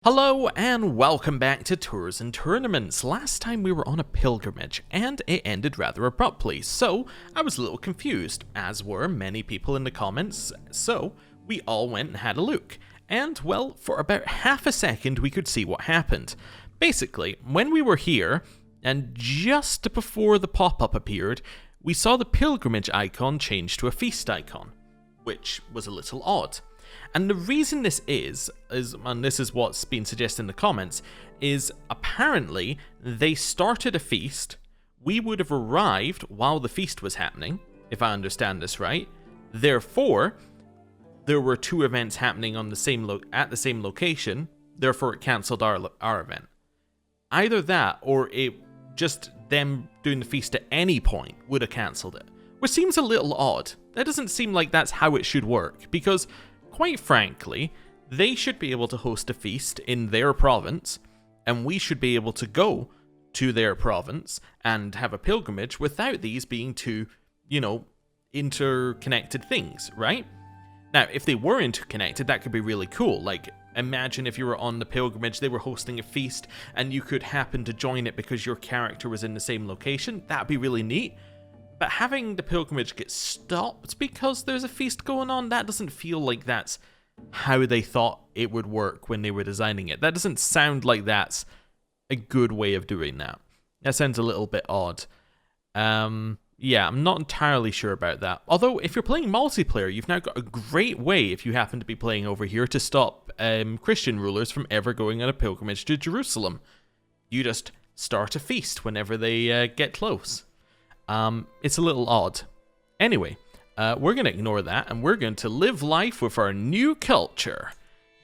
Hello and welcome back to Tours and Tournaments. Last time we were on a pilgrimage and it ended rather abruptly, so I was a little confused, as were many people in the comments, so we all went and had a look. And well, for about half a second we could see what happened. Basically, when we were here, and just before the pop-up appeared, we saw the pilgrimage icon change to a feast icon, which was a little odd. And the reason this is, and this is what's been suggested in the comments, is apparently they started a feast, we would have arrived while the feast was happening, if I understand this right. Therefore, there were two events happening on the at the same location, therefore it cancelled our event. Either that, or it just them doing the feast at any point would have cancelled it, which seems a little odd. That doesn't seem like that's how it should work, because quite frankly, they should be able to host a feast in their province, and we should be able to go to their province and have a pilgrimage without these being two, interconnected things, right? Now, if they were interconnected, that could be really cool. Like, imagine if you were on the pilgrimage, they were hosting a feast, and you could happen to join it because your character was in the same location. That'd be really neat. But having the pilgrimage get stopped because there's a feast going on, that doesn't feel like that's how they thought it would work when they were designing it. That doesn't sound like that's a good way of doing that. That sounds a little bit odd. Yeah, I'm not entirely sure about that. Although, if you're playing multiplayer, you've now got a great way, if you happen to be playing over here, to stop Christian rulers from ever going on a pilgrimage to Jerusalem. You just start a feast whenever they get close. It's a little odd. Anyway, we're going to ignore that, and we're going to live life with our new culture.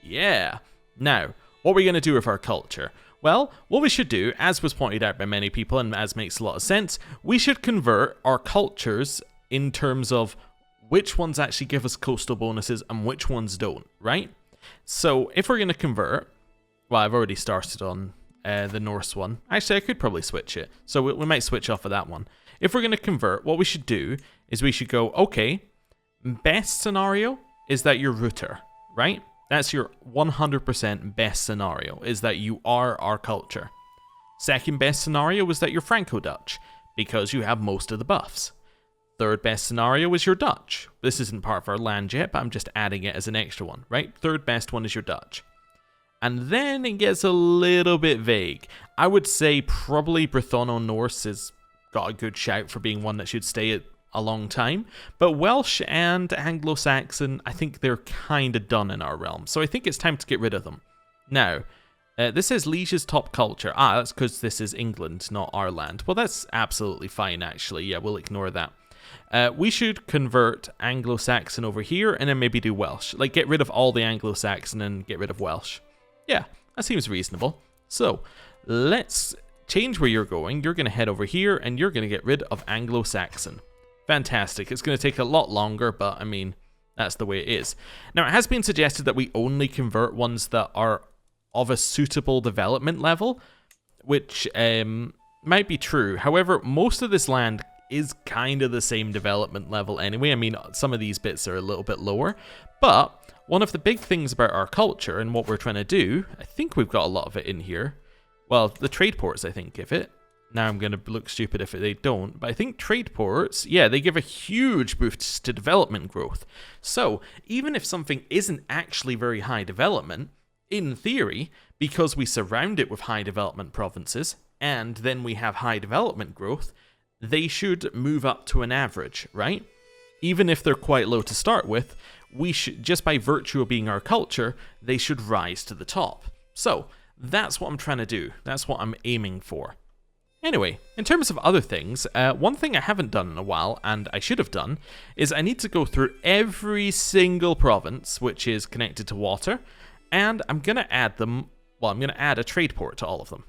Yeah. Now, what are we going to do with our culture? Well, what we should do, as was pointed out by many people, and as makes a lot of sense, we should convert our cultures in terms of which ones actually give us coastal bonuses and which ones don't, right? So, if we're going to convert, well, I've already started on the Norse one. Actually, I could probably switch it, so we might switch off of that one. If we're going to convert, what we should do is we should go, okay, best scenario is that you're Rooter, right? That's your 100% best scenario, is that you are our culture. Second best scenario is that you're Franco-Dutch, because you have most of the buffs. Third best scenario is you're Dutch. This isn't part of our land yet, but I'm just adding it as an extra one, right? Third best one is you're Dutch. And then it gets a little bit vague. I would say probably Brythonian-Norse is got a good shout for being one that should stay a long time, but Welsh and Anglo-Saxon, I think they're kind of done in our realm, so I think it's time to get rid of them. Now, this says Liege's top culture. That's because this is England, not our land. Well, that's absolutely fine, actually. Yeah, we'll ignore that. We should convert Anglo-Saxon over here, and then maybe do Welsh. Like, get rid of all the Anglo-Saxon and get rid of Welsh. Yeah, that seems reasonable. So, let's change where you're going. You're going to head over here, and you're going to get rid of Anglo-Saxon. Fantastic. It's going to take a lot longer, but I mean, that's the way it is. Now, it has been suggested that we only convert ones that are of a suitable development level, which might be true. However, most of this land is kind of the same development level anyway. I mean, some of these bits are a little bit lower, but one of the big things about our culture and what we're trying to do, I think we've got a lot of it in here. Well, the trade ports, I think, give it. Now I'm going to look stupid if they don't, but I think trade ports, yeah, they give a huge boost to development growth. So, even if something isn't actually very high development, in theory, because we surround it with high development provinces, and then we have high development growth, they should move up to an average, right? Even if they're quite low to start with, we should, just by virtue of being our culture, they should rise to the top. So, that's what I'm trying to do. That's what I'm aiming for. Anyway, in terms of other things, one thing I haven't done in a while, and I should have done, is I need to go through every single province which is connected to water, and I'm going to add them, well, I'm going to add a trade port to all of them,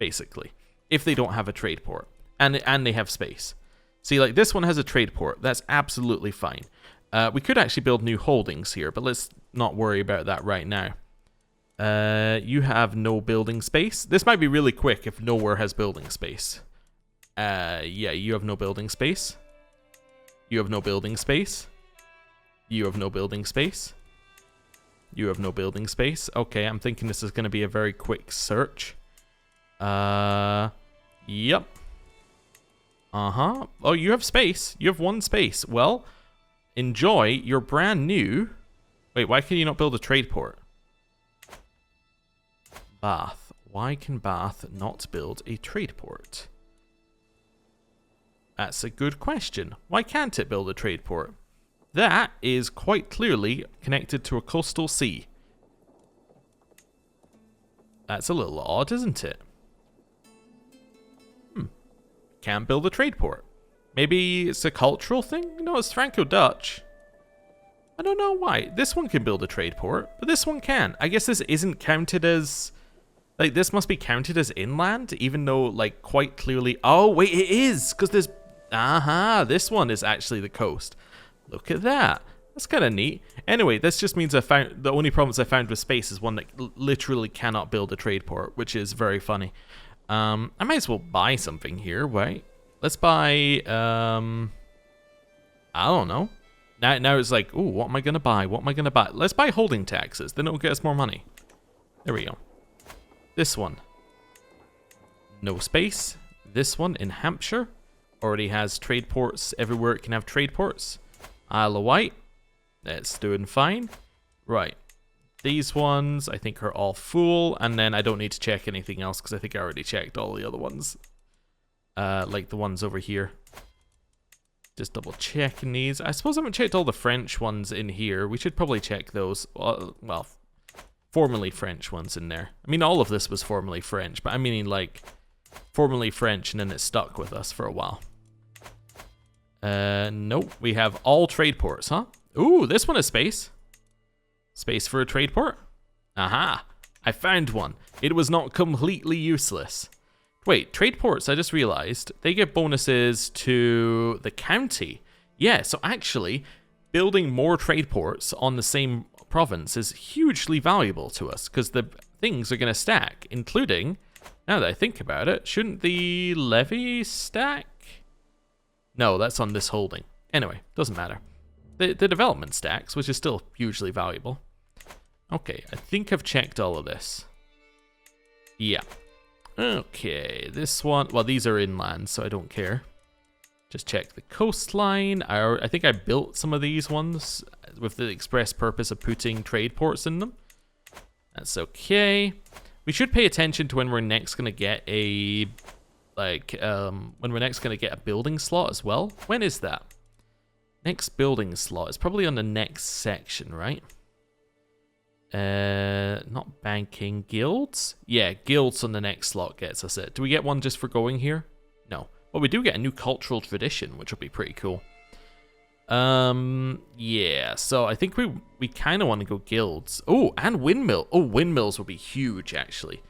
basically, if they don't have a trade port, and they have space. See, like, this one has a trade port. That's absolutely fine. We could actually build new holdings here, but let's not worry about that right now. You have no building space. This might be really quick if nowhere has building space. Yeah, you have no building space. You have no building space. You have no building space. You have no building space. Okay, I'm thinking this is going to be a very quick search. Yep. Uh-huh. Oh, you have space. You have one space. Well, enjoy. You're brand new. Wait, why can you not build a trade port? Bath. Why can Bath not build a trade port? That's a good question. Why can't it build a trade port? That is quite clearly connected to a coastal sea. That's a little odd, isn't it? Can't build a trade port. Maybe it's a cultural thing? No, it's Franco-Dutch. I don't know why. This one can build a trade port, but this one can. I guess this isn't counted as... Like, this must be counted as inland, even though, like, quite clearly... Oh, wait, it is! Because there's... Aha! This one is actually the coast. Look at that. That's kind of neat. Anyway, this just means I found... The only problems I found with space is one that literally cannot build a trade port, which is very funny. I might as well buy something here, right? Let's buy, I don't know. Now it's like, ooh, what am I going to buy? What am I going to buy? Let's buy holding taxes. Then it'll get us more money. There we go. This one. No space. This one in Hampshire. Already has trade ports everywhere it can have trade ports. Isle of Wight. That's doing fine. Right. These ones, I think, are all full, and then I don't need to check anything else, because I think I already checked all the other ones. Like the ones over here. Just double checking these. I suppose I haven't checked all the French ones in here. We should probably check those. Well, formerly French ones in there. I mean, all of this was formerly French, but I mean, like, formerly French, and then it stuck with us for a while. Nope. We have all trade ports, huh? Ooh, this one has space. Space for a trade port? Aha! I found one. It was not completely useless. Wait, trade ports, I just realized, they give bonuses to the county. Yeah, so actually, building more trade ports on the same province is hugely valuable to us, because the things are going to stack, including, now that I think about it, shouldn't the levy stack? No, that's on this holding. Anyway, doesn't matter. The development stacks, which is still hugely valuable. Okay, I think I've checked all of this. Yeah. Okay, this one... Well, these are inland, so I don't care. Just check the coastline. I think I built some of these ones with the express purpose of putting trade ports in them. That's okay. We should pay attention to when we're next going to get a... Like, when we're next going to get a building slot as well. When is that? Next building slot is probably on the next section, right? Not banking. Guilds? Yeah, guilds on the next slot gets us it. Do we get one just for going here? No. Well, we do get a new cultural tradition, which will be pretty cool. Yeah, so I think we kind of want to go guilds. Oh, and windmill. Oh, windmills will be huge, actually.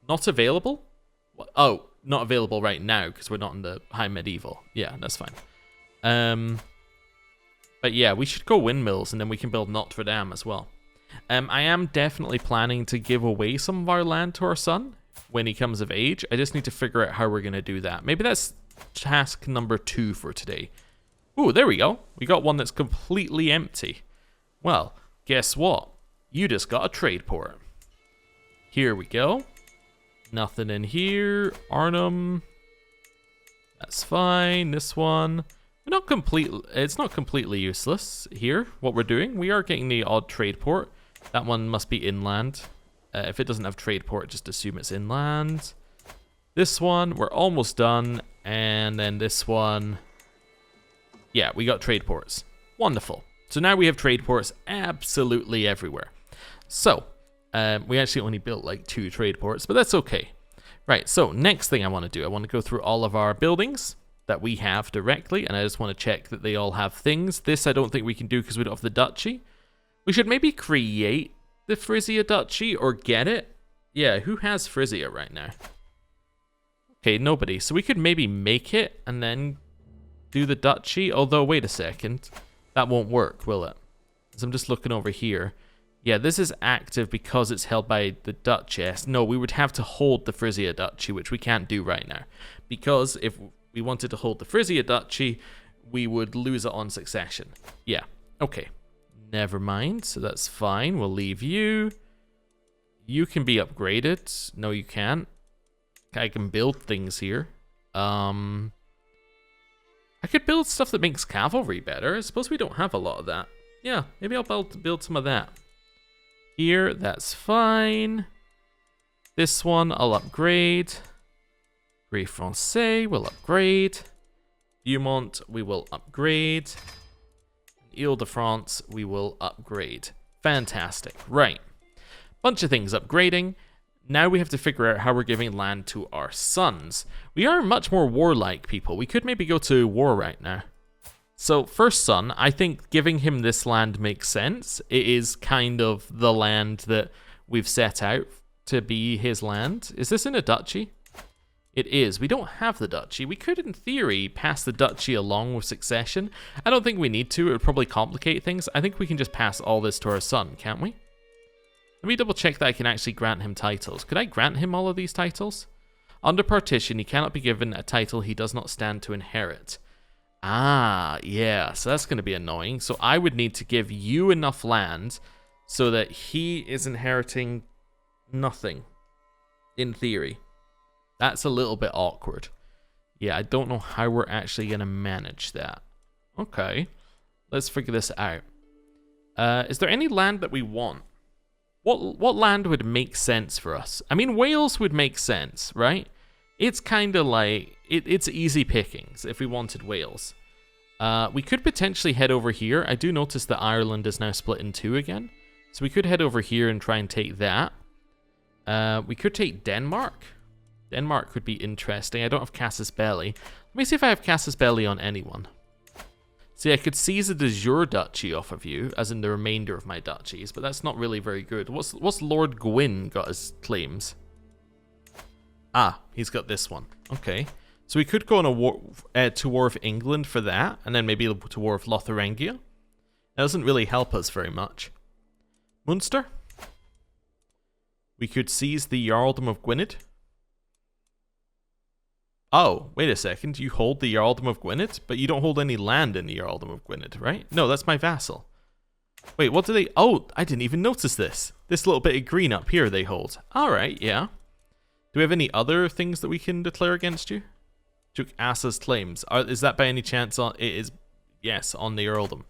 Not available? What? Oh, not available right now, because we're not in the high medieval. Yeah, that's fine. But yeah, we should go windmills, and then we can build Notre Dame as well. I am definitely planning to give away some of our land to our son when he comes of age. I just need to figure out how we're going to do that. Maybe that's task number 2 for today. Ooh, there we go. We got one that's completely empty. Well, guess what? You just got a trade port. Here we go. Nothing in here. Arnhem. That's fine. This one... It's not completely useless here, what we're doing. We are getting the odd trade port. That one must be inland. If it doesn't have trade port, just assume it's inland. This one, we're almost done. And then this one. Yeah, we got trade ports. Wonderful. So now we have trade ports absolutely everywhere. So, we actually only built like 2 trade ports, but that's okay. Right, so next thing I want to do, I want to go through all of our buildings that we have directly, and I just want to check that they all have things. This I don't think we can do because we don't have the duchy. We should maybe create the Frisia duchy or get it. Yeah, who has Frisia right now? Okay, nobody. So we could maybe make it and then do the duchy. Although, wait a second. That won't work, will it? So I'm just looking over here. Yeah, this is active because it's held by the Duchess. No, we would have to hold the Frisia duchy, which we can't do right now. Because if we wanted to hold the Frisia duchy, we would lose it on succession. Yeah, okay. Never mind, so that's fine. We'll leave you. You can be upgraded. No, you can't. I can build things here. I could build stuff that makes cavalry better. I suppose we don't have a lot of that. Yeah, maybe I'll build some of that. Here, that's fine. This one, I'll upgrade. Grey Francais, we'll upgrade. Beaumont, we will upgrade. Ile-de-France, we will upgrade. Fantastic. Right. Bunch of things upgrading. Now we have to figure out how we're giving land to our sons. We are much more warlike people. We could maybe go to war right now. So, first son, I think giving him this land makes sense. It is kind of the land that we've set out to be his land. Is this in a duchy? It is. We don't have the duchy. We could, in theory, pass the duchy along with succession. I don't think we need to. It would probably complicate things. I think we can just pass all this to our son, can't we? Let me double check that I can actually grant him titles. Could I grant him all of these titles? Under partition, he cannot be given a title he does not stand to inherit. Ah, yeah, so that's going to be annoying. So I would need to give you enough land so that he is inheriting nothing, in theory. That's a little bit awkward. Yeah, I don't know how we're actually going to manage that. Okay, let's figure this out. Is there any land that we want? What land would make sense for us? I mean, Wales would make sense, right? It's kind of like, it's easy pickings if we wanted Wales. We could potentially head over here. I do notice that Ireland is now split in two again. So we could head over here and try and take that. We could take Denmark. Denmark could be interesting. I don't have Casus Belli. Let me see if I have Casus Belli on anyone. See, I could seize a de jure duchy off of you, as in the remainder of my duchies, but that's not really very good. What's Lord Gwyn got as claims? Ah, he's got this one. Okay. So we could go on a war to war with England for that, and then maybe to war with Lotharingia. That doesn't really help us very much. Munster? We could seize the Jarldom of Gwynedd. Oh, wait a second. You hold the Jarldom of Gwynedd, but you don't hold any land in the Jarldom of Gwynedd, right? No, that's my vassal. Wait, what do they... Oh, I didn't even notice this. This little bit of green up here they hold. All right, yeah. Do we have any other things that we can declare against you? Duke Assa's claims. Is that by any chance on... It is, yes, on the Earldom.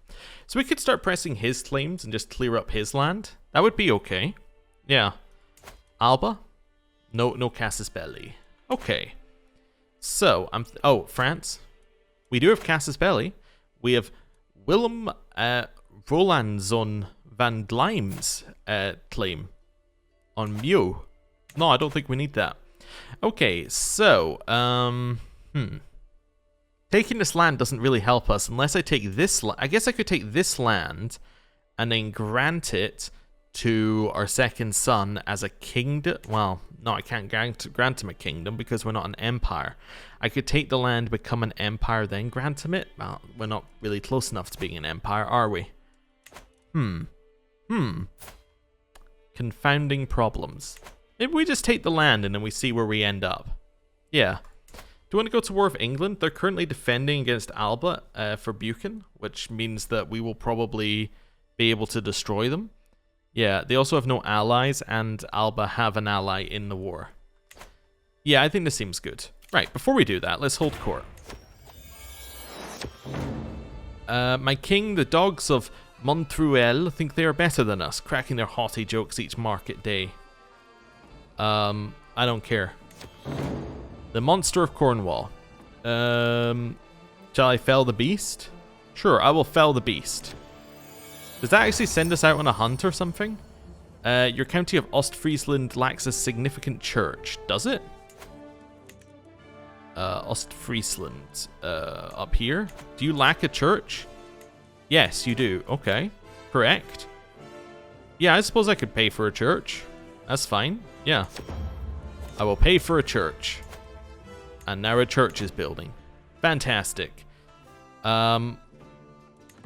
So we could start pressing his claims and just clear up his land. That would be okay. Yeah. Alba? No Casus Belli. Okay. So, oh, France. We do have Casus Belli. We have Willem Rolandson van Dlijm's claim on Meaux. No, I don't think we need that. Okay, so, taking this land doesn't really help us unless I take this I guess I could take this land and then grant it to our second son as a kingdom. Well, no, I can't grant him a kingdom because we're not an empire. I could take the land, become an empire, then grant him it. Well, we're not really close enough to being an empire, are we? Confounding problems. Maybe we just take the land and then we see where we end up. Yeah. Do you want to go to war with England? They're currently defending against Alba for Buchan, which means that we will probably be able to destroy them. Yeah, they also have no allies, and Alba have an ally in the war. Yeah, I think this seems good. Right, before we do that, let's hold court. My king, the dogs of Montruel, think they are better than us, cracking their haughty jokes each market day. I don't care. The monster of Cornwall. Shall I fell the beast? Sure, I will fell the beast. Does that actually send us out on a hunt or something? Your county of Ostfriesland lacks a significant church. Does it? Ostfriesland. Up here? Do you lack a church? Yes, you do. Okay. Correct. Yeah, I suppose I could pay for a church. That's fine. Yeah. I will pay for a church. And now a church is building. Fantastic.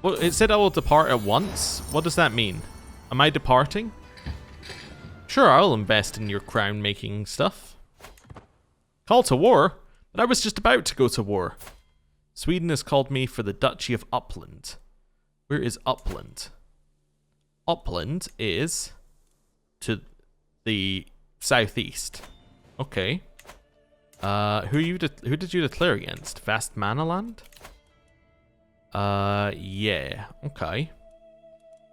Well, it said I will depart at once. What does that mean? Am I departing? Sure, I'll invest in your crown-making stuff. Call to war? But I was just about to go to war. Sweden has called me for the Duchy of Uppland. Where is Uppland? upland is to the southeast. Okay. Who did you declare against? Vast Manaland? Yeah. Okay.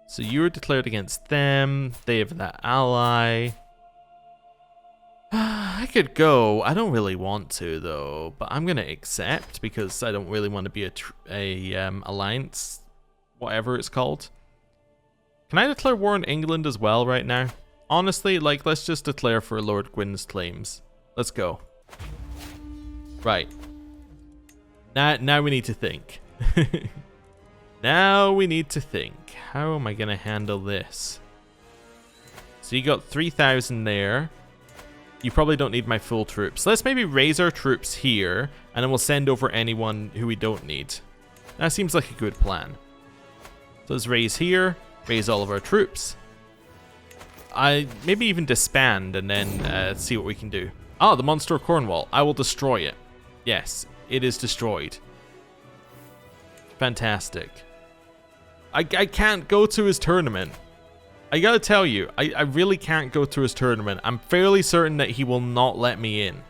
So you were declared against them. They have that ally. I could go. I don't really want to though, but I'm gonna accept because I don't really want to be a alliance, whatever it's called. Can I declare war on England as well right now? Honestly, like, let's just declare for Lord Gwyn's claims. Let's go. Right. Now we need to think. Now we need to think. How am I gonna handle this? So you got 3,000 there. You probably don't need my full troops. Let's maybe raise our troops here, and then we'll send over anyone who we don't need. That seems like a good plan. So let's raise here, raise all of our troops. Maybe even disband and then see what we can do. Oh, the Monster of Cornwall. I will destroy it. Yes, it is destroyed. Fantastic. I can't go to his tournament. I gotta tell you, I really can't go to his tournament. I'm fairly certain that he will not let me in.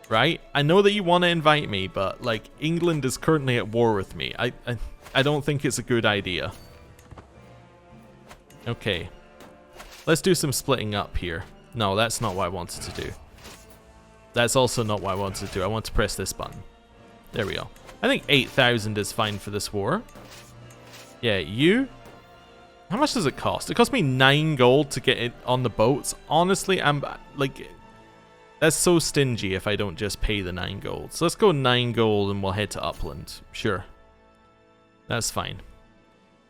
Right? I know that you want to invite me, but like, England is currently at war with me. I don't think it's a good idea. Okay. Let's do some splitting up here. No, that's not what I wanted to do. That's also not what I wanted to do. I want to press this button. There we go. I think 8,000 is fine for this war. Yeah, you? How much does it cost? It cost me 9 gold to get it on the boats. Honestly, I'm like, that's so stingy if I don't just pay the 9 gold. So let's go 9 gold and we'll head to Upland. Sure. That's fine.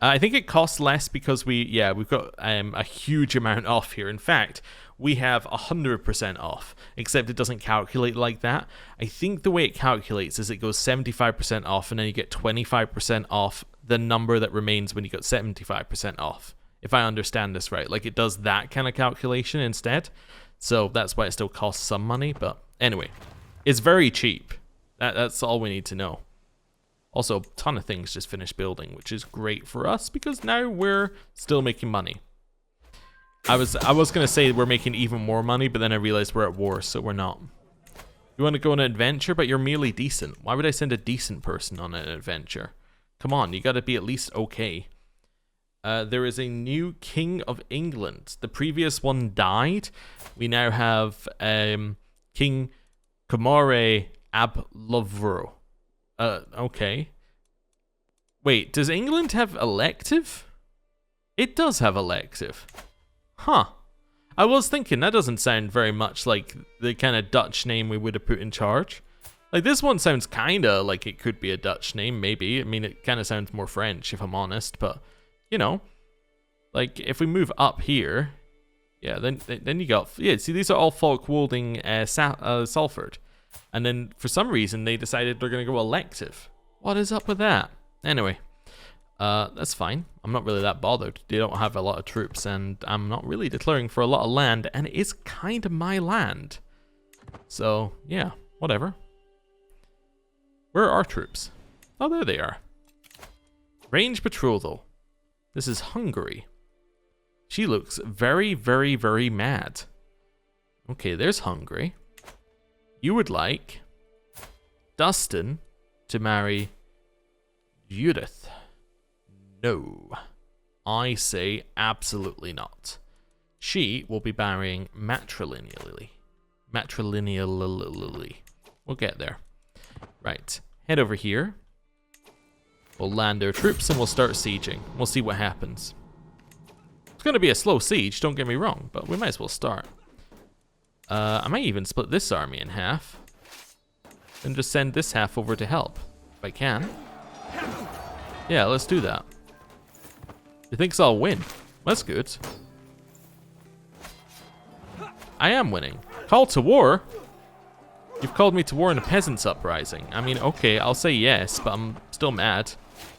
I think it costs less because we've got a huge amount off here. In fact, we have 100% off, except it doesn't calculate like that. I think the way it calculates is it goes 75% off and then you get 25% off the number that remains when you got 75% off. If I understand this right, like it does that kind of calculation instead. So that's why it still costs some money. But anyway, it's very cheap. That's all we need to know. Also, a ton of things just finished building, which is great for us because now we're still making money. I was gonna say we're making even more money, but then I realized we're at war, so we're not. You want to go on an adventure, but you're merely decent. Why would I send a decent person on an adventure? Come on, you gotta be at least okay. There is a new King of England. The previous one died. We now have King Kamare Ablovro. Okay. Wait, does England have elective? It does have elective. Huh. I was thinking, that doesn't sound very much like the kind of Dutch name we would have put in charge. Like, this one sounds kind of like it could be a Dutch name, maybe. I mean, it kind of sounds more French, if I'm honest, but, you know. Like, if we move up here, yeah, then you got, yeah, see, these are all Falkwolding Salford. And then, for some reason, they decided they're going to go elective. What is up with that? Anyway, that's fine. I'm not really that bothered. They don't have a lot of troops, and I'm not really declaring for a lot of land, and it is kind of my land. So, yeah, whatever. Where are our troops? Oh, there they are. Range betrothal. This is Hungary. She looks very, very, very mad. Okay, there's Hungary. You would like Dustin to marry Judith. No. I say absolutely not. She will be marrying matrilineally. Matrilineally. We'll get there. Right. Head over here. We'll land our troops and we'll start sieging. We'll see what happens. It's going to be a slow siege, don't get me wrong, but we might as well start. I might even split this army in half. And just send this half over to help. If I can. Yeah, let's do that. He thinks I'll win. That's good. I am winning. Call to war? You've called me to war in a peasants' uprising. I mean, okay, I'll say yes, but I'm still mad.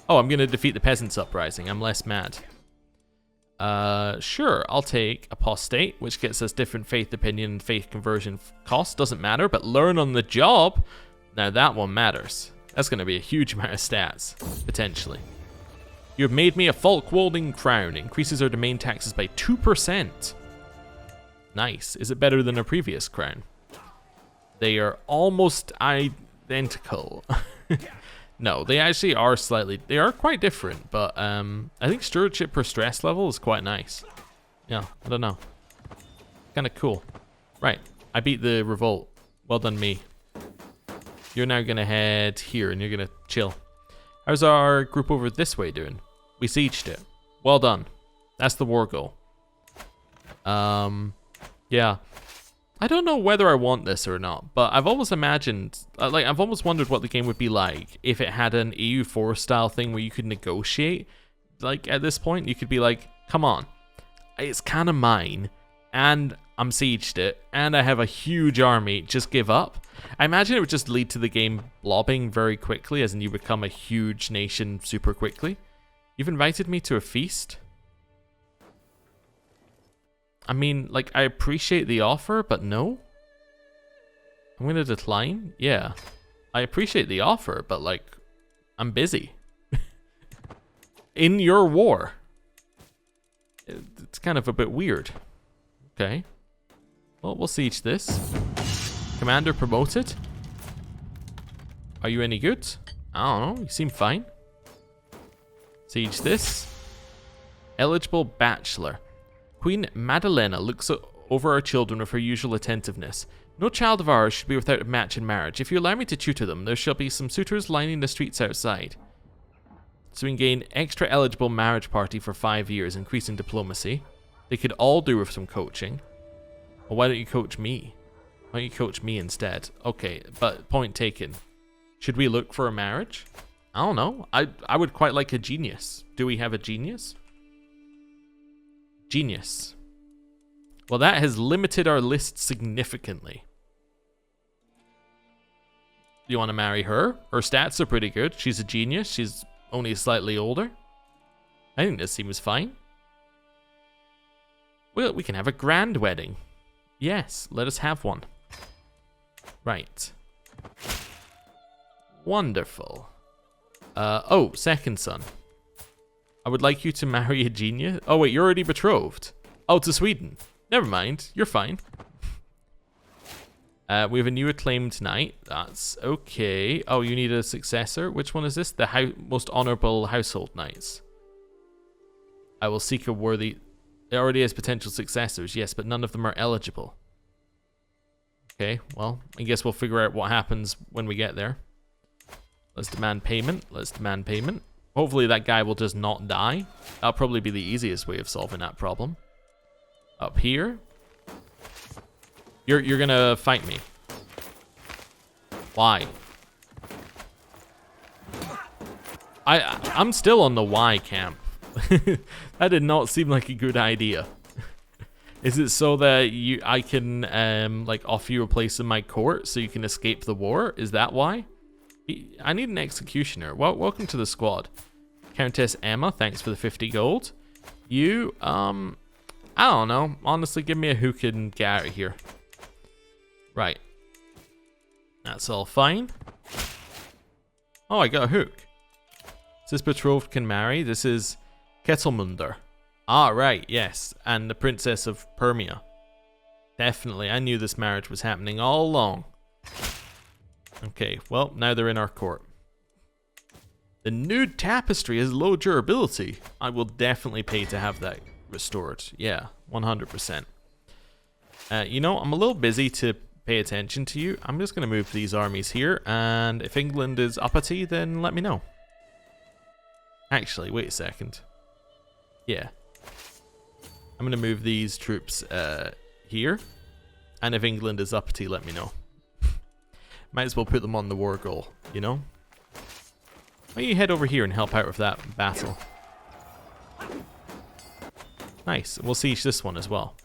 Oh, I'm gonna defeat the peasants' uprising. I'm less mad. Sure, I'll take apostate, which gets us different faith opinion and faith conversion cost. Doesn't matter, but learn on the job. Now that one matters. That's gonna be a huge amount of stats, potentially. You have made me a Falkwolding crown. Increases our domain taxes by 2%. Nice. Is it better than a previous crown? They are almost identical. No, they actually are slightly... They are quite different, but I think stewardship per stress level is quite nice. Yeah, I don't know. Kind of cool. Right, I beat the revolt. Well done, me. You're now going to head here, and you're going to chill. How's our group over this way doing? We sieged it. Well done. That's the war goal. Yeah. I don't know whether I want this or not, but I've always imagined, I've always wondered what the game would be like if it had an EU4 style thing where you could negotiate. Like, at this point, you could be like, come on, it's kind of mine, and I'm sieged it, and I have a huge army, just give up. I imagine it would just lead to the game blobbing very quickly, as in you become a huge nation super quickly. You've invited me to a feast? I mean, like, I appreciate the offer, but no? I'm gonna decline? Yeah. I appreciate the offer, but, like, I'm busy. In your war. It's kind of a bit weird. Okay. Well, we'll siege this. Commander promoted. Are you any good? I don't know. You seem fine. Siege this. Eligible bachelor. Queen Madalena looks over our children with her usual attentiveness. No child of ours should be without a match in marriage. If you allow me to tutor them, there shall be some suitors lining the streets outside. So we can gain extra eligible marriage party for 5 years, increasing diplomacy. They could all do with some coaching. Well, why don't you coach me? Why don't you coach me instead? Okay, but point taken. Should we look for a marriage? I don't know. I would quite like a genius. Do we have a genius? Genius. Well, that has limited our list significantly. Do you want to marry her? Her stats are pretty good. She's a genius. She's only slightly older. I think this seems fine. Well, we can have a grand wedding. Yes, let us have one. Right. Wonderful. Oh, second son. I would like you to marry a genius. Oh, wait, you're already betrothed. Oh, to Sweden. Never mind. You're fine. We have a new acclaimed knight. That's okay. Oh, you need a successor. Which one is this? The most honorable household knights. I will seek a worthy... It already has potential successors, yes, but none of them are eligible. Okay, well, I guess we'll figure out what happens when we get there. Let's demand payment. Let's demand payment. Hopefully that guy will just not die. That'll probably be the easiest way of solving that problem. Up here. You're gonna fight me. Why? I'm still on the why camp. That did not seem like a good idea. Is it so that I can like offer you a place in my court so you can escape the war? Is that why? I need an executioner. Well, welcome to the squad. Countess Emma, thanks for the 50 gold. You, I don't know. Honestly, give me a hook and get out of here. Right. That's all fine. Oh, I got a hook. This betrothed can marry. This is Kettlemunder. Ah, right, yes. And the Princess of Permia. Definitely. I knew this marriage was happening all along. Okay, well, now they're in our court. The nude tapestry has low durability. I will definitely pay to have that restored. Yeah, 100%. You know, I'm a little busy to pay attention to you. I'm just going to move these armies here, and if England is uppity, then let me know. Actually, wait a second. Yeah. I'm going to move these troops here, and if England is uppity, let me know. Might as well put them on the war goal, you know? Why don't you head over here and help out with that battle? Nice. We'll siege this one as well.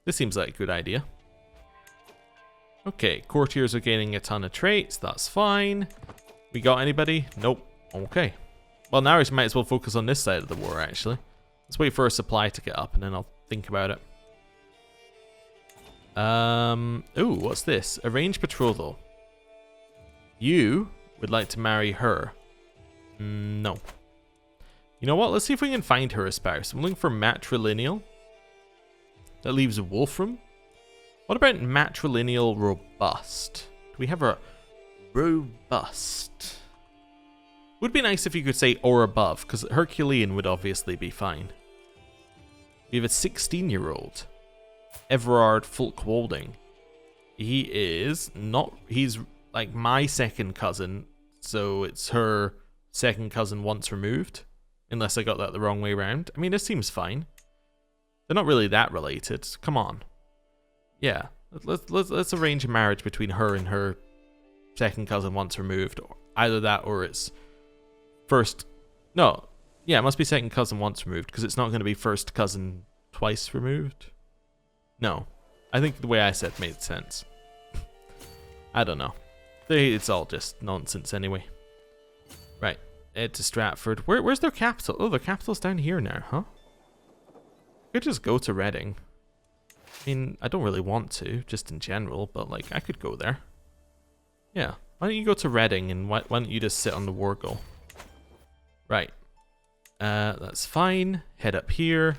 This seems like a good idea. Okay, courtiers are gaining a ton of traits. That's fine. We got anybody? Nope. Okay. Well, now we might as well focus on this side of the war, actually. Let's wait for a supply to get up, and then I'll think about it. Ooh, what's this? Arranged betrothal. You would like to marry her. No. You know what? Let's see if we can find her a spouse. I'm looking for matrilineal. That leaves Wolfram. What about matrilineal robust? Do we have a robust? Would be nice if you could say or above, because Herculean would obviously be fine. We have a 16-year-old. Everard Folkwalding. He is not... He's like my second cousin, so it's her second cousin once removed. Unless I got that the wrong way around. I mean, this seems fine. They're not really that related. Come on. Yeah. Let's arrange a marriage between her and her second cousin once removed. Either that or it's first... No. Yeah, it must be second cousin once removed, because it's not going to be first cousin twice removed. No. I think the way I said made sense. I don't know. It's all just nonsense anyway. Right. Head to Stratford. Where's their capital? Oh, their capital's down here now, huh? I could just go to Reading. I mean, I don't really want to, just in general, but like, I could go there. Yeah. Why don't you go to Reading and why don't you just sit on the war goal? Right. That's fine. Head up here.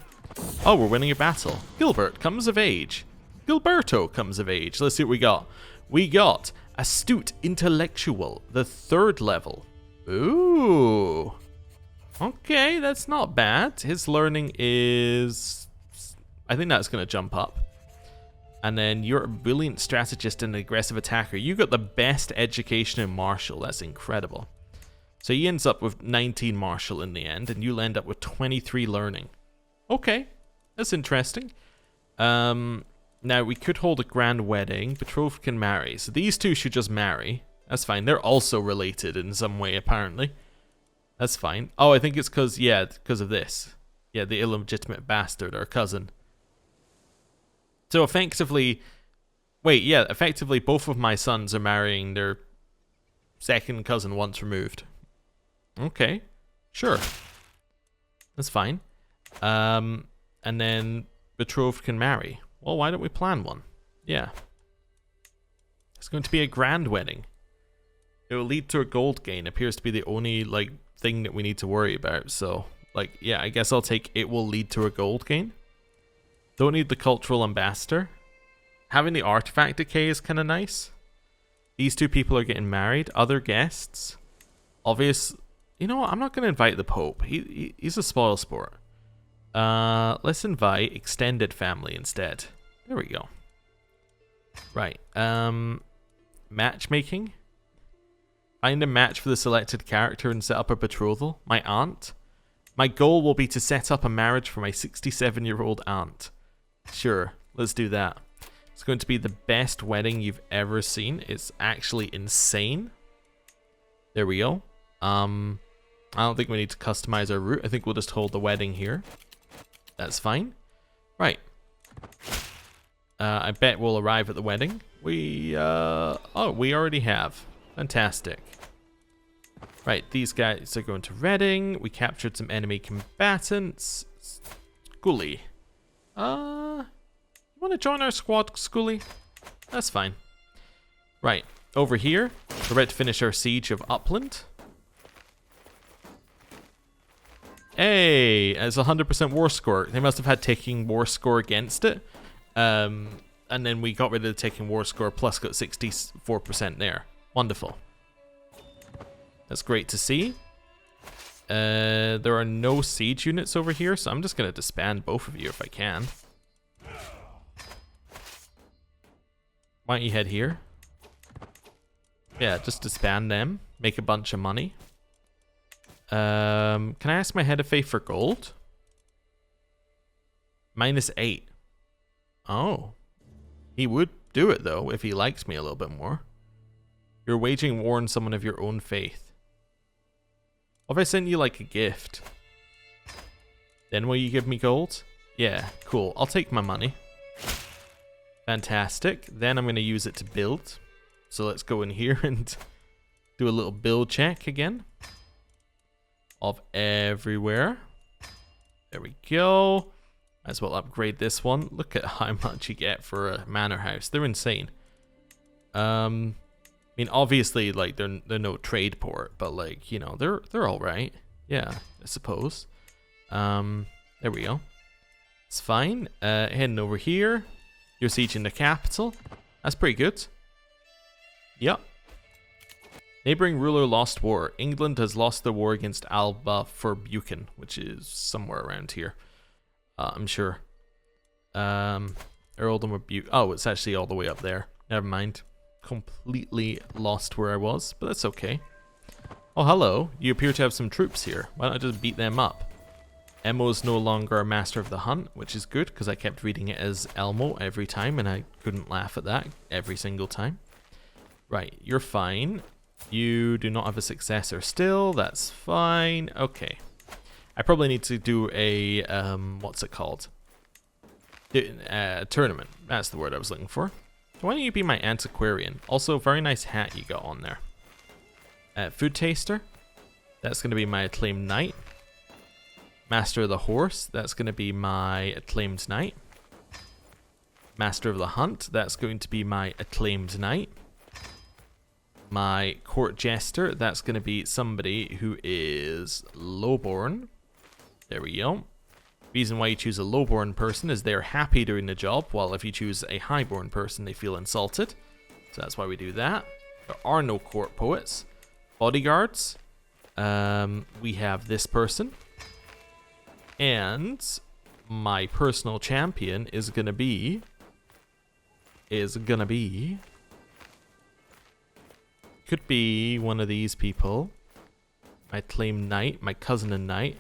Oh, we're winning a battle. Gilbert comes of age. Gilberto comes of age. Let's see what we got. We got Astute Intellectual, the 3rd level. Ooh. Okay, that's not bad. His learning is... I think that's going to jump up. And then you're a brilliant strategist and aggressive attacker. You got the best education in martial. That's incredible. So he ends up with 19 martial in the end, and you'll end up with 23 learning. Okay, that's interesting. Now, we could hold a grand wedding. Betrothed can marry. So these two should just marry. That's fine. They're also related in some way, apparently. That's fine. Oh, I think it's because, yeah, because of this. Yeah, the illegitimate bastard, our cousin. So effectively... Wait, yeah, effectively both of my sons are marrying their second cousin once removed. Okay, sure. That's fine. And then betrothed can marry. Well, why don't we plan one? Yeah. It's going to be a grand wedding. It will lead to a gold gain. Appears to be the only, like, thing that we need to worry about. So, like, yeah, I guess I'll take it will lead to a gold gain. Don't need the cultural ambassador. Having the artifact decay is kind of nice. These two people are getting married. Other guests. Obvious. You know what? I'm not going to invite the Pope. He's a spoil sport. Let's invite extended family instead. There we go. Right. Matchmaking. Find a match for the selected character and set up a betrothal. My aunt. My goal will be to set up a marriage for my 67-year-old aunt. Sure, let's do that. It's going to be the best wedding you've ever seen. It's actually insane. There we go. I don't think we need to customize our route. I think we'll just hold the wedding here. That's fine. Right. I bet we'll arrive at the wedding. We already have. Fantastic. Right, these guys are going to Reading. We captured some enemy combatants. Scully. You want to join our squad, Scully? That's fine. Right, over here, we're about to finish our siege of Upland. Hey, it's 100% war score. They must have had taking war score against it. And then we got rid of the taking war score, plus got 64% there. Wonderful. That's great to see. There are no siege units over here, so I'm just going to disband both of you if I can. Why don't you head here? Yeah, just disband them. Make a bunch of money. Can I ask my head of faith for gold? -8. Oh. He would do it, though, if he likes me a little bit more. You're waging war on someone of your own faith. What if I sent you, like, a gift? Then will you give me gold? Yeah, cool. I'll take my money. Fantastic. Then I'm going to use it to build. So let's go in here and do a little build check again. Of everywhere. There we go. Might as well upgrade this one. Look at how much you get for a manor house. They're insane. I mean, obviously, like they're no trade port, but like, you know, they're all right. Yeah, I suppose. There we go. It's fine. Heading over here. You're sieging the capital. That's pretty good. Yep. Neighboring ruler lost war. England has lost the war against Alba for Buchan, which is somewhere around here. I'm sure. Earldom of Buchan. Oh, it's actually all the way up there. Never mind. Completely lost where I was, but that's okay. Oh, hello. You appear to have some troops here. Why don't I just beat them up? Emo's no longer a master of the hunt, which is good, because I kept reading it as Elmo every time, and I couldn't laugh at that every single time. Right, you're fine. You do not have a successor still. That's fine. Okay. I probably need to do a, what's it called? Tournament. That's the word I was looking for. So why don't you be my antiquarian? Also, very nice hat you got on there. Food taster. That's going to be my acclaimed knight. Master of the horse. That's going to be my acclaimed knight. Master of the hunt. That's going to be my acclaimed knight. My court jester. That's going to be somebody who is lowborn. There we go. Reason why you choose a lowborn person is they're happy doing the job, while if you choose a highborn person, they feel insulted. So that's why we do that. There are no court poets. Bodyguards. We have this person. And my personal champion is gonna be could be one of these people. My claimed knight, my cousin and knight.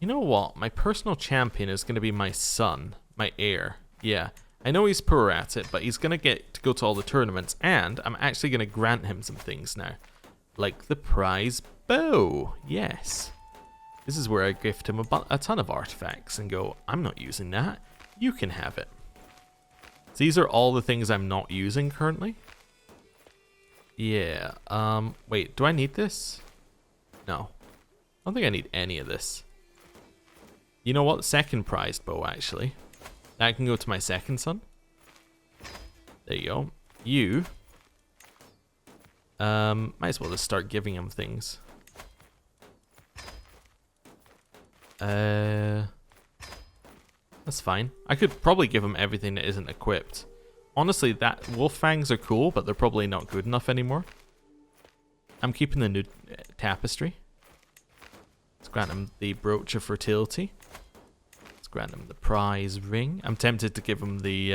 You know what? My personal champion is gonna be my son, my heir. Yeah, I know he's poor at it, but he's gonna get to go to all the tournaments, and I'm actually gonna grant him some things now, like the prize bow. Yes. This is where I gift him a ton of artifacts and go, I'm not using that. You can have it. So these are all the things I'm not using currently. Yeah. Wait, do I need this? No. I don't think I need any of this. You know what? Second prized bow, actually. That can go to my second son. There you go. You. Might as well just start giving him things. That's fine. I could probably give him everything that isn't equipped. Honestly, that wolf fangs are cool, but they're probably not good enough anymore. I'm keeping the new tapestry. Let's grant him the brooch of fertility. Let's grant him the prize ring. I'm tempted to give him the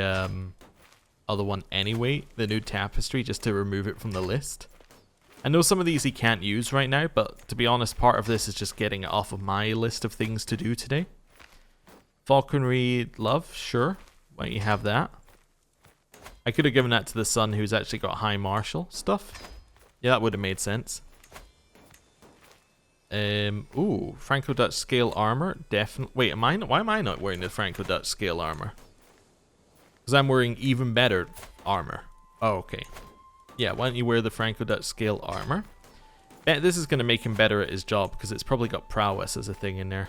other one anyway, the new tapestry, just to remove it from the list. I know some of these he can't use right now, but to be honest, part of this is just getting it off of my list of things to do today. Falconry love, sure. Why don't you have that? I could have given that to the son who's actually got high martial stuff. Yeah, that would have made sense. Ooh, Franco-Dutch scale armor, definitely. Wait, why am I not wearing the Franco-Dutch scale armor? Because I'm wearing even better armor. Oh, okay. Yeah, why don't you wear the Franco-Dutch scale armor? This is going to make him better at his job, because it's probably got prowess as a thing in there.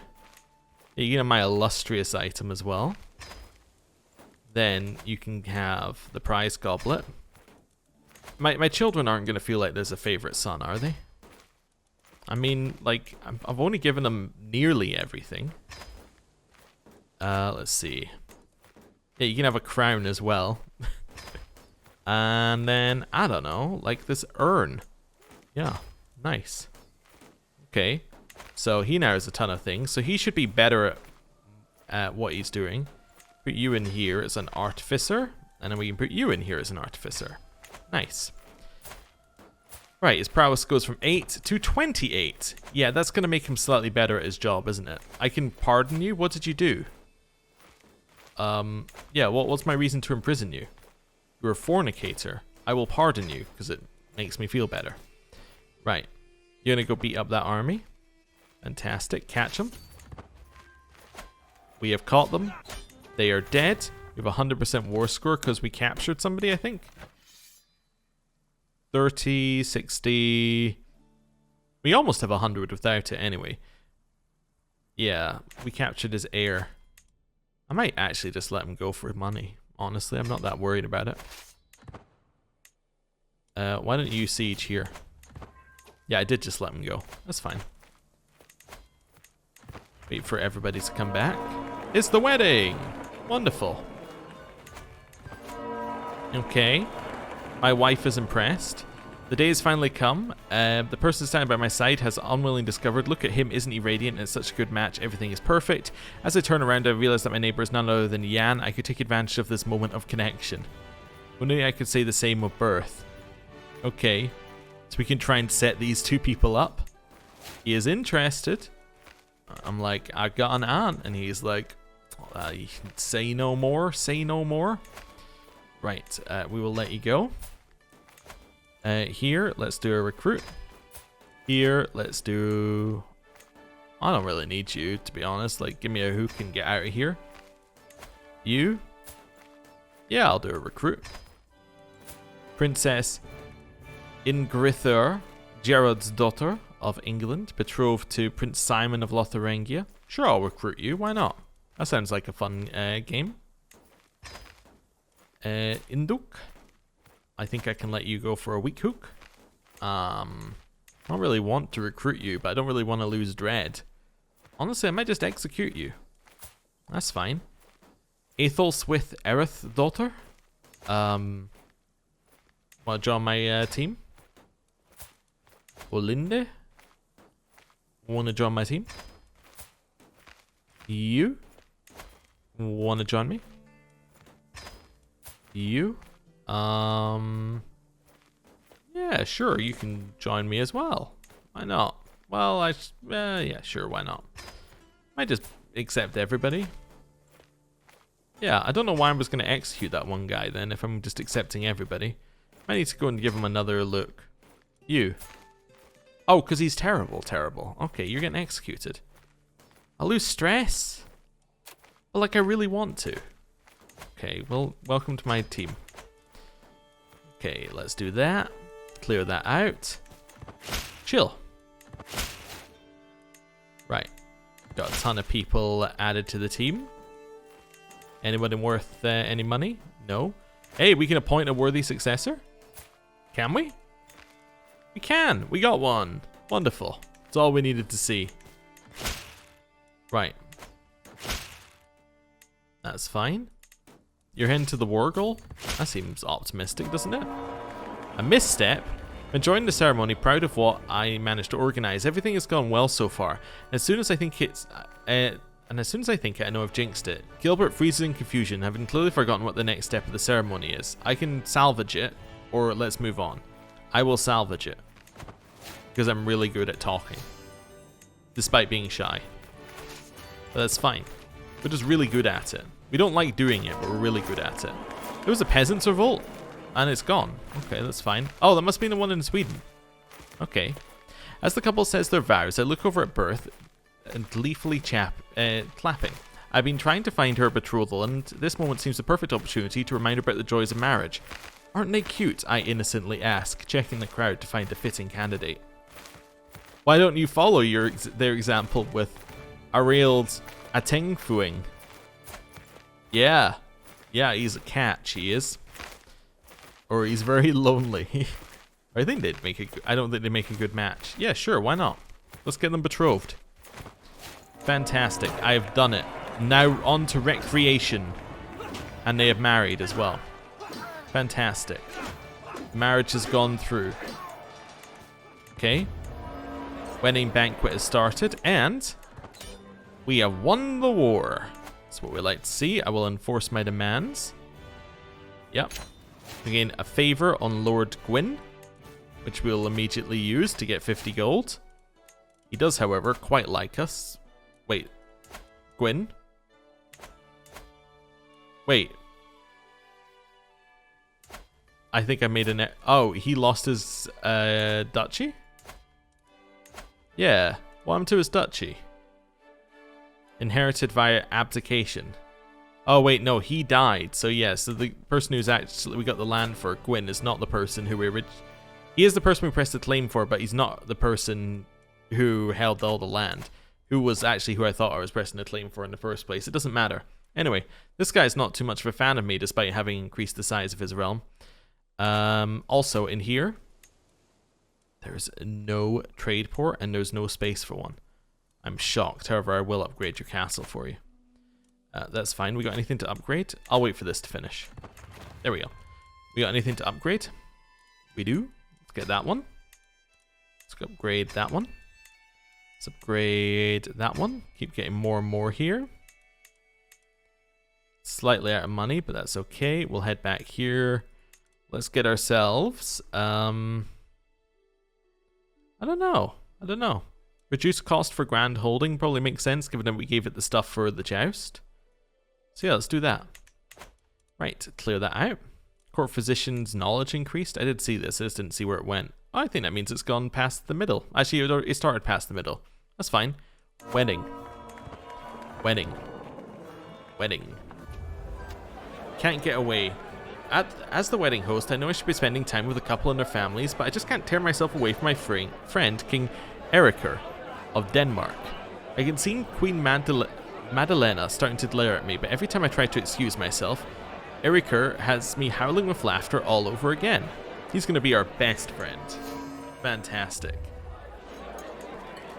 You can have my illustrious item as well. Then you can have the prize goblet. My children aren't going to feel like there's a favorite son, are they? I mean, like, I've only given them nearly everything. Let's see. Yeah, you can have a crown as well. And then, I don't know, like this urn. Yeah, nice. Okay, so he now has a ton of things. So he should be better at what he's doing. Put you in here as an artificer. And then we can put you in here as an artificer. Nice. Right, his prowess goes from 8 to 28. Yeah, that's going to make him slightly better at his job, isn't it? I can pardon you? What did you do? Yeah, what's my reason to imprison you? You're a fornicator. I will pardon you, because it makes me feel better. Right. You're going to go beat up that army. Fantastic. Catch them. We have caught them. They are dead. We have a 100% war score because we captured somebody, I think. 30, 60... We almost have 100 without it anyway. Yeah, we captured his heir. I might actually just let him go for money. Honestly, I'm not that worried about it. Why don't you siege here? Yeah, I did just let him go. That's fine. Wait for everybody to come back. It's the wedding! Wonderful. Okay. My wife is impressed. The day has finally come. The person standing by my side has unwillingly discovered, look at him, isn't he radiant? It's such a good match. Everything is perfect. As I turn around, I realize that my neighbor is none other than Jan. I could take advantage of this moment of connection. Only I could say the same with Birth. Okay. So we can try and set these two people up. He is interested. I'm like, I got an aunt. And he's like, say no more, say no more. Right, we will let you go. Here, let's do a recruit. Here, let's do... I don't really need you, to be honest. Like, give me a hook and get out of here. You? Yeah, I'll do a recruit. Princess Ingrithr, Gerard's daughter of England, betrothed to Prince Simon of Lotharingia. Sure, I'll recruit you. Why not? That sounds like a fun game. Induk. I think I can let you go for a weak hook. I don't really want to recruit you, but I don't really want to lose Dread. Honestly, I might just execute you. That's fine. Aethelthwith Erith daughter. Want to join my team? Olinde. Want to join my team? You. Want to join me? You. Yeah, sure, you can join me as well. Why not? Well, yeah, sure, why not? Might just accept everybody. Yeah, I don't know why I was going to execute that one guy then if I'm just accepting everybody. I need to go and give him another look. You. Oh, because he's terrible, terrible. Okay, you're getting executed. I'll lose stress. But like, I really want to. Okay, well, welcome to my team. Okay, let's do that. Clear that out. Chill. Right. Got a ton of people added to the team. Anybody worth any money? No. Hey, we can appoint a worthy successor? Can we? We can. We got one. Wonderful. That's all we needed to see. Right. That's fine. You're heading to the war goal? That seems optimistic, doesn't it? A misstep? Enjoying the ceremony, proud of what I managed to organize. Everything has gone well so far. As soon as I think it's... I know I've jinxed it. Gilbert freezes in confusion, having clearly forgotten what the next step of the ceremony is. I can salvage it, or let's move on. I will salvage it. Because I'm really good at talking. Despite being shy. But that's fine. We're just really good at it. We don't like doing it, but we're really good at it. There was a peasants' revolt, and it's gone. Okay, that's fine. Oh, that must be the one in Sweden. Okay. As the couple says their vows, I look over at Birth and gleefully clapping. I've been trying to find her betrothal, and this moment seems the perfect opportunity to remind her about the joys of marriage. Aren't they cute? I innocently ask, checking the crowd to find a fitting candidate. Why don't you follow their example with Ariel's Atengfuing? Yeah. Yeah, he's a catch, he is. Or he's very lonely. I think they'd make I don't think they make a good match. Yeah, sure, why not? Let's get them betrothed. Fantastic, I have done it. Now on to recreation. And they have married as well. Fantastic. Marriage has gone through. Okay. Wedding banquet has started, and we have won the war. That's what we like to see. I will enforce my demands. Yep. Again, a favor on Lord Gwyn, which we'll immediately use to get 50 gold. He does, however, quite like us. Wait. Gwyn? Wait. I think I made a net. Oh, he lost his duchy? Yeah. What happened to his duchy? Inherited via abdication. Oh wait, no, he died. So yeah, so the person who's actually we got the land for, Gwyn, is not the person who he is the person we pressed the claim for, but he's not the person who held all the land. Who was actually who I thought I was pressing the claim for in the first place. It doesn't matter. Anyway, this guy's not too much of a fan of me despite having increased the size of his realm. Also in here, there's no trade port and there's no space for one. I'm shocked. However, I will upgrade your castle for you. That's fine. We got anything to upgrade? I'll wait for this to finish. There we go. We got anything to upgrade? We do. Let's get that one. Let's upgrade that one. Let's upgrade that one. Keep getting more and more here. Slightly out of money, but that's okay. We'll head back here. Let's get ourselves... I don't know. Reduce cost for grand holding probably makes sense, given that we gave it the stuff for the joust. So yeah, let's do that. Right, clear that out. Court physician's knowledge increased. I did see this, I just didn't see where it went. Oh, I think that means it's gone past the middle. Actually, it started past the middle. That's fine. Wedding. Can't get away. As the wedding host, I know I should be spending time with a couple and their families, but I just can't tear myself away from my friend, King Eriker of Denmark. I can see Queen Madalena starting to glare at me, but every time I try to excuse myself, Eriker has me howling with laughter all over again. He's going to be our best friend. Fantastic.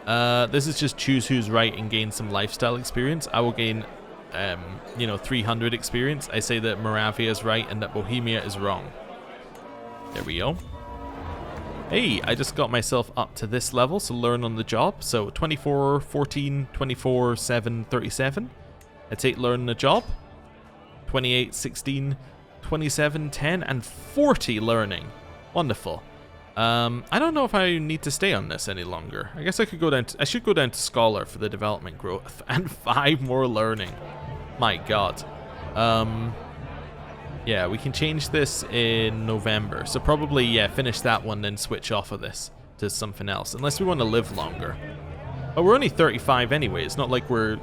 This is just choose who's right and gain some lifestyle experience. I will gain, 300 experience. I say that Moravia is right and that Bohemia is wrong. There we go. Hey, I just got myself up to this level, so learn on the job. So 24, 14, 24, 7, 37. I take learn on the job. 28, 16, 27, 10, and 40 learning. Wonderful. I don't know if I need to stay on this any longer. I guess I could go down to, I should go down to Scholar for the development growth. And 5 more learning. My god. Yeah, we can change this in November. So probably, yeah, finish that one, then switch off of this to something else. Unless we want to live longer. But we're only 35 anyway. It's not like we're,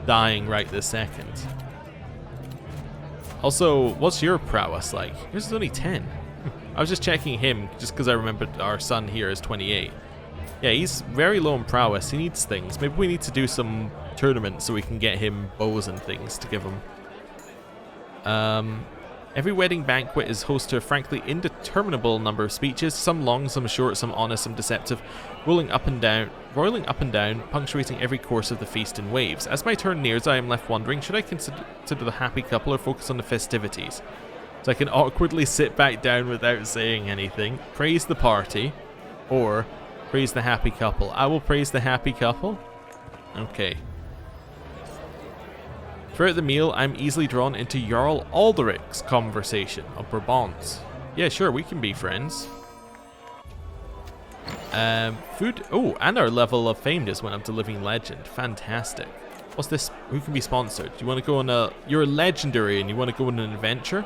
dying right this second. Also, what's your prowess like? Yours is only 10. I was just checking him, just because I remembered our son here is 28. Yeah, he's very low in prowess. He needs things. Maybe we need to do some tournaments so we can get him bows and things to give him. Every wedding banquet is host to a frankly indeterminable number of speeches, some long, some short, some honest, some deceptive, roiling up and down, punctuating every course of the feast in waves. As my turn nears, I am left wondering, should I consider the happy couple or focus on the festivities? So I can awkwardly sit back down without saying anything, praise the party, or praise the happy couple. I will praise the happy couple. Okay. Throughout the meal, I'm easily drawn into Jarl Alderic's conversation of Brabant. Yeah, sure, we can be friends. Food. Oh, and our level of fame just went up to Living Legend. Fantastic. What's this? Who can be sponsored? Do you want to go on a... You're a legendary and you want to go on an adventure?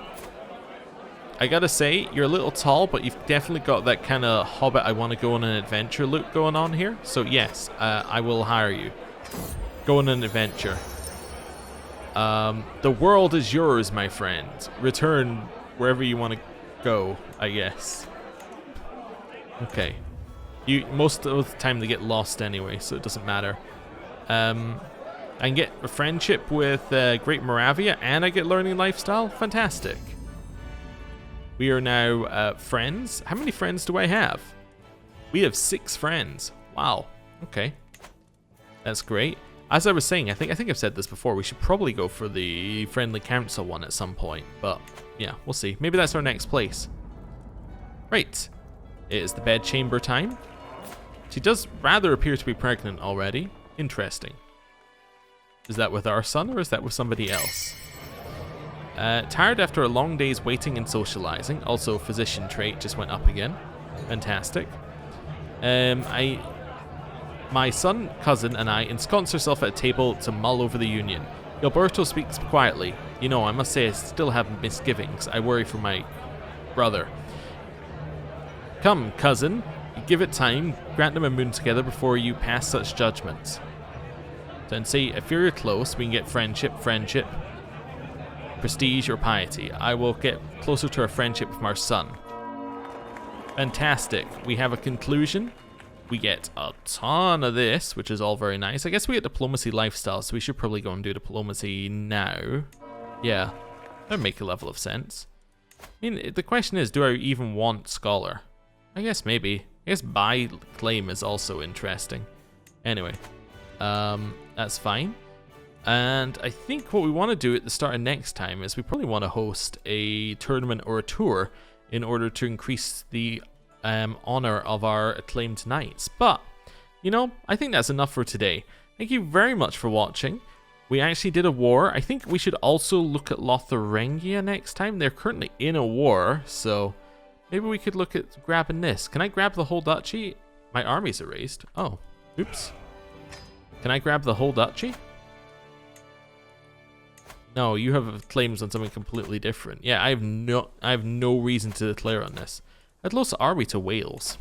I gotta say, you're a little tall, but you've definitely got that kind of Hobbit I want to go on an adventure look going on here. So yes, I will hire you. Go on an adventure. The world is yours, my friend. Return wherever you want to go, I guess. Okay. Most of the time they get lost anyway, so it doesn't matter. I can get a friendship with Great Moravia, and I get learning lifestyle. Fantastic. We are now friends. How many friends do I have? We have 6 friends. Wow. Okay. That's great. As I was saying, I think I've said this before, we should probably go for the Friendly Council one at some point. But, yeah, we'll see. Maybe that's our next place. Right. It is the bedchamber time. She does rather appear to be pregnant already. Interesting. Is that with our son, or is that with somebody else? Tired after a long day's waiting and socializing. Also, physician trait just went up again. Fantastic. My son, cousin, and I ensconce ourselves at a table to mull over the union. Gilberto speaks quietly. I must say I still have misgivings. I worry for my brother. Come, cousin. Give it time. Grant them a moon together before you pass such judgments. So, and say, if you're close, we can get friendship, prestige, or piety. I will get closer to our friendship from our son. Fantastic. We have a conclusion. We get a ton of this, which is all very nice. I guess we get diplomacy lifestyle, so we should probably go and do diplomacy now. Yeah, that would make a level of sense. I mean, the question is, do I even want scholar? I guess maybe. I guess buy claim is also interesting. Anyway, that's fine. And I think what we want to do at the start of next time is we probably want to host a tournament or a tour in order to increase the honor of our acclaimed knights. But, you know, I think that's enough for today. Thank you very much for watching. We actually did a war. I think we should also look at Lotharingia next time. They're currently in a war, so maybe we could look at grabbing this. Can I grab the whole duchy? My armies are raised. Oh, oops. Can I grab the whole duchy? No, you have claims on something completely different. Yeah, I have no reason to declare on this. How close are we to Wales?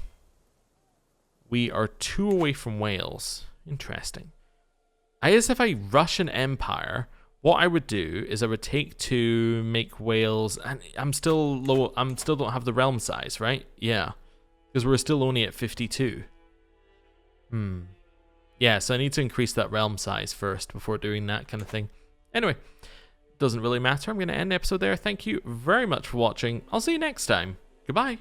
We are 2 away from Wales. Interesting. I guess if I rush an empire, what I would do is I would take to make Wales, and I'm still low. Still don't have the realm size, right? Yeah, because we're still only at 52. Yeah, so I need to increase that realm size first before doing that kind of thing. Anyway, doesn't really matter. I'm going to end the episode there. Thank you very much for watching. I'll see you next time. Goodbye.